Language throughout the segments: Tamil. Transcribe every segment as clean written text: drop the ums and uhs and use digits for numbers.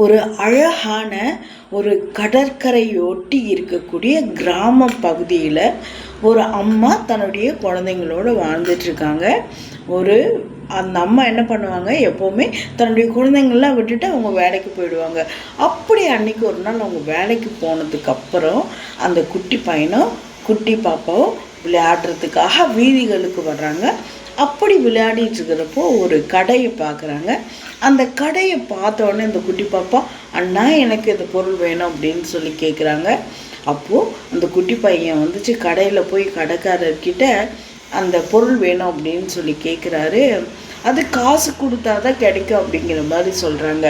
ஒரு அழகான ஒரு கடற்கரையொட்டி இருக்கக்கூடிய கிராம பகுதியில் ஒரு அம்மா தன்னுடைய குழந்தைங்களோடு வாழ்ந்துட்டுருக்காங்க. அந்த அம்மா என்ன பண்ணுவாங்க, எப்போவுமே தன்னுடைய குழந்தைங்கள்லாம் விட்டுட்டு அவங்க வேலைக்கு போயிடுவாங்க. அப்படி அன்றைக்கி ஒரு நாள் அவங்க வேலைக்கு போனதுக்கப்புறம் அந்த குட்டி பையனும் குட்டி பாப்பாவும் விளையாடுறதுக்காக வீதிகளுக்கு வர்றாங்க. அப்படி விளையாடிட்டு இருக்கிறப்போ ஒரு கடையை பார்க்குறாங்க. அந்த கடையை பார்த்தோன்னே இந்த குட்டி பாப்பா, அண்ணா எனக்கு இந்த பொருள் வேணும் அப்படின்னு சொல்லி கேட்குறாங்க. அப்போது அந்த குட்டி பையன் வந்துச்சு கடையில் போய் கடைக்காரர்கிட்ட அந்த பொருள் வேணும் அப்படின்னு சொல்லி கேட்குறாரு. அது காசு கொடுத்தா தான் கிடைக்கும் அப்படிங்கிற மாதிரி சொல்கிறாங்க.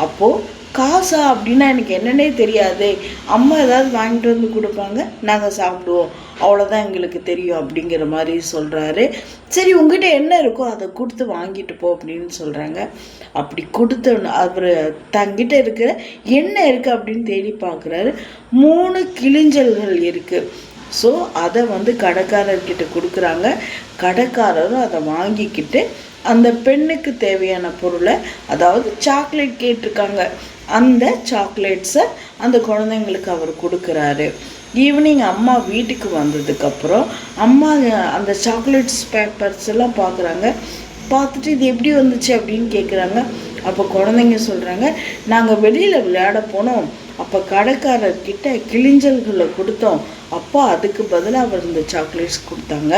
அப்போது காசா அப்படின்னா எனக்கு என்னன்னே தெரியாது, அம்மா ஏதாவது வாங்கிட்டு வந்து கொடுப்பாங்க, நாங்கள் சாப்பிடுவோம், அவ்வளோதான் எங்களுக்கு தெரியும் அப்படிங்கிற மாதிரி சொல்கிறாரு. சரி உங்ககிட்ட என்ன இருக்கோ அதை கொடுத்து வாங்கிட்டு போ அப்படின்னு சொல்கிறாங்க. அப்படி கொடுத்த அவர் தங்கிட்ட இருக்கிற என்ன இருக்குது அப்படின்னு தேடி பார்க்குறாரு. 3 கிளிஞ்சல்கள் இருக்குது. ஸோ அதை கடைக்காரர்கிட்ட கொடுக்குறாங்க. கடைக்காரரும் அதை வாங்கிக்கிட்டு அந்த பெண்ணுக்கு தேவையான பொருளை, அதாவது சாக்லேட் கேட்டிருக்காங்க, அந்த சாக்லேட்ஸை அந்த குழந்தைங்களுக்கு அவர் கொடுக்குறாரு. ஈவினிங் அம்மா வீட்டுக்கு வந்ததுக்கப்புறம் அம்மா அந்த சாக்லேட்ஸ் பேப்பர்ஸ் எல்லாம் பார்க்குறாங்க. பார்த்துட்டு இது எப்படி வந்துச்சு அப்படின்னு கேட்குறாங்க. அப்போ குழந்தைங்க சொல்கிறாங்க, நாங்கள் வெளியில் விளையாட போனோம், அப்போ கடைக்காரர்கிட்ட கிளிஞ்சல்களை கொடுத்தோம், அப்போ அதுக்கு பதிலாக அவர் இந்த சாக்லேட்ஸ் கொடுத்தாங்க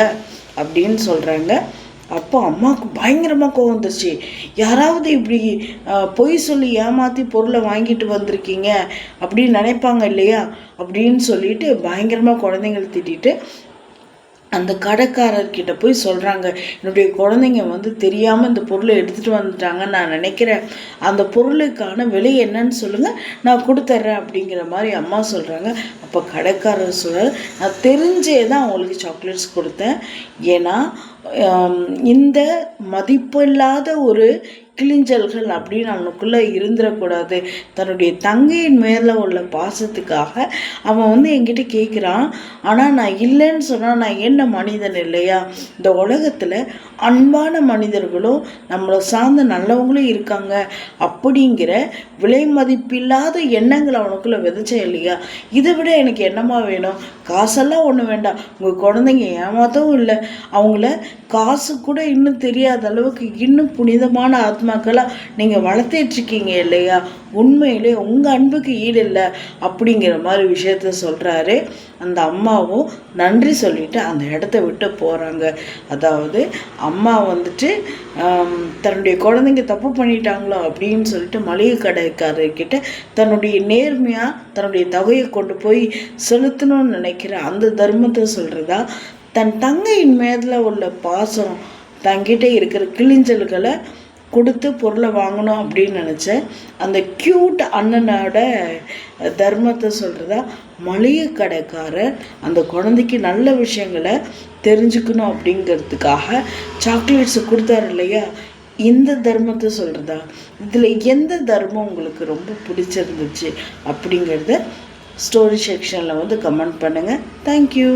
அப்படின்னு சொல்கிறாங்க. அப்போ அம்மாவுக்கு பயங்கரமாக கோவம் வந்துருச்சு. யாராவது இப்படி பொய் சொல்லி ஏமாற்றி பொருளை வாங்கிட்டு வந்திருக்கீங்க அப்படின்னு நினைப்பாங்க இல்லையா அப்படின்னு சொல்லிட்டு பயங்கரமாக குழந்தைங்களை திட்டிட்டு அந்த கடைக்காரர்கிட்ட போய் சொல்கிறாங்க, என்னுடைய குழந்தைங்க தெரியாமல் இந்த பொருளை எடுத்துகிட்டு வந்துட்டாங்கன்னு நான் நினைக்கிறேன், அந்த பொருளுக்கான விலை என்னன்னு சொல்லுங்கள், நான் கொடுத்துட்றேன் அப்படிங்கிற மாதிரி அம்மா சொல்கிறாங்க. அப்போ கடைக்காரர் சொல்கிறார், நான் தெரிஞ்சே தான் அவங்களுக்கு சாக்லேட்ஸ் கொடுத்தேன், ஏன்னா இந்த மதிப்பில்லாத ஒரு கிளிஞ்சல்கள் அப்படின்னு அவனுக்குள்ளே இருந்துடக்கூடாது, தன்னுடைய தங்கையின் மேலே உள்ள பாசத்துக்காக அவன் என்கிட்ட கேட்குறான், ஆனால் நான் இல்லைன்னு சொன்னால் நான் என்ன மனிதன் இல்லையா? இந்த உலகத்தில் அன்பான மனிதர்களும் நம்மளை சார்ந்த நல்லவங்களும் இருக்காங்க அப்படிங்கிற விலை மதிப்பில்லாத எண்ணங்கள் அவனுக்குள்ளே விதைச்சேன் இல்லையா? இதை விட எனக்கு என்னமா வேணும்? காசெல்லாம் ஒன்றும் வேண்டாம், உங்கள் குழந்தைங்க ஏமாத்தவும் இல்லை, அவங்கள காசு கூட இன்னும் தெரியாத அளவுக்கு இன்னும் புனிதமான ஆத்மாக்களாக நீங்கள் வளர்த்துட்ருக்கீங்க இல்லையா? உண்மையிலே உங்கள் அன்புக்கு ஈடு இல்லை அப்படிங்கிற மாதிரி விஷயத்த சொல்கிறாரு. அந்த அம்மாவும் நன்றி சொல்லிவிட்டு அந்த இடத்த விட்டு போகிறாங்க. அதாவது அம்மா தன்னுடைய குழந்தைங்க தப்பு பண்ணிட்டாங்களோ அப்படின்னு சொல்லிட்டு மளிகை கடைக்காரர்கிட்ட தன்னுடைய நேர்மையாக தன்னுடைய தொகையை கொண்டு போய் செலுத்தணும்னு நினைக்கிற அந்த தர்மத்தை சொல்கிறதா, தன் தங்கையின் மேலே உள்ள பாசம், தங்கிட்ட இருக்கிற கிளிஞ்சல்களை கொடுத்து பொருளை வாங்கணும் அப்படின்னு நினச்சேன் அந்த க்யூட் அண்ணனோட தர்மத்தை சொல்கிறதா, மளிகை கடைக்காரர் அந்த குழந்தைக்கு நல்ல விஷயங்களை தெரிஞ்சுக்கணும் அப்படிங்கிறதுக்காக சாக்லேட்ஸை கொடுத்தாரு இல்லையா? இந்த தர்மத்தை சொல்கிறதா, இதில் எந்த தர்மம் உங்களுக்கு ரொம்ப பிடிச்சிருந்துச்சு அப்படிங்கிறத ஸ்டோரி செக்ஷனில் கமெண்ட் பண்ணுங்கள். தேங்க்யூ.